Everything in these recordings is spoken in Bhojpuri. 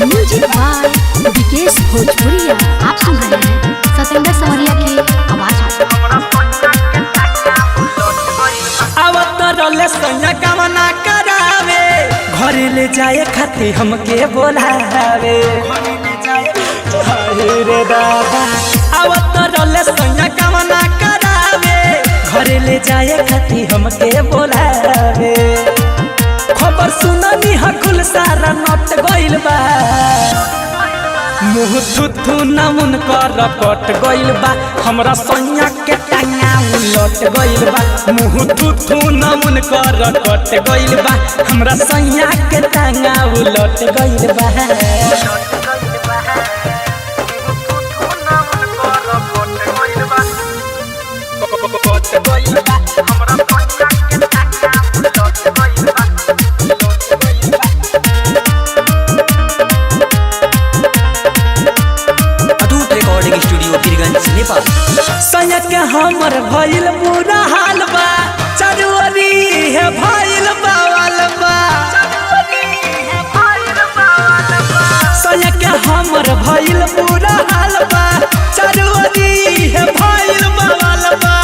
म्यूजिक बाय विकेश भोजपुरिया। आप सुन रहे हैं सतेंद्र सवरिया की आवाज कामना करावे घरे ले जाए खातिर हमके बोलावे रे दादा आवतरले सैया कामना करावे घरे ले जाए खातिर हमके बोलावे खबर सुननी हकुल सारा नट गइल बा मुँह थुथु नमुन कर कट गइल बा हमरा सैया के टांगा उलट गइल बा मुँह थुथु नमुन कर कट गइल बा हमरा सैया के टांगा उलट गइल बा सैया के हमर भइल बुरा हाल बा चरवरी है भइल बावल बा सैया के हमर भइल बुरा हाल बा चरवरी है भइल बावल बा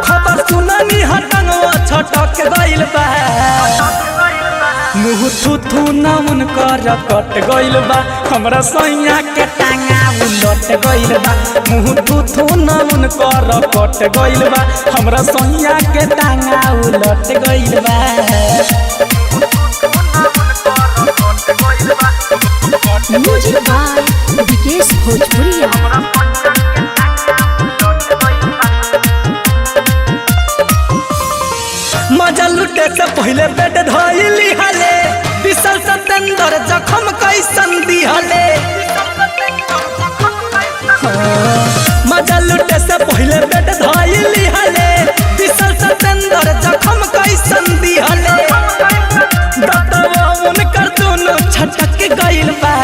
खबर सुननी हटंगवा छटक गइल बा मुँह थुथु नमुन कर कट गइल बा हमरा सैया के टांगा उलट गइल बा मुँह थुथु नमुन कर कट गइल बा हमरा सैया के टांगा उलट गइल बा म्यूजिक बाय विकेश भोजपुरिया। मजा लुटे से पहले पेट धइली हले विशाल सतेंद्र जखम कैसन दिहले मजा लुटे से पहले पेट धइली हले विशाल सतेंद्र जखम कैसन दिहले दतवा उनकर दोनों छटक गइल बा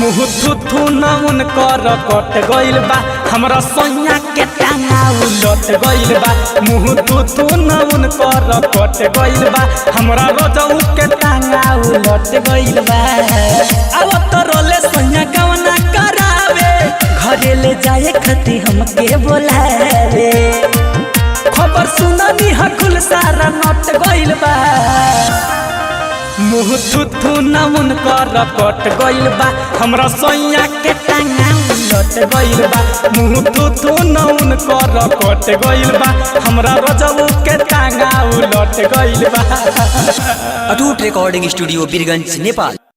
मुँह थुथु नमुन कर कट गइल बा हमरा सैया के टांगा उलट गइल बा मुँह थुथु नमुन कर कट गइल बा हमरा रजऊ के टांगा उलट गइल बा आवतरले सैया कामना करावे घरे ले जाए खातिर हमके बोलावे खबर सुननी हकुल सारा नट गइल बा मुँह थुथु नमुन कर कट गइल बा हमरा सैया के टांगा उलट गइल बा मुँह थुथु नमुन कर कट गइल बा हमरा रजऊ के टांगा उलट गइल बा। अटूट रिकॉर्डिंग स्टूडियो बीरगंज नेपाल।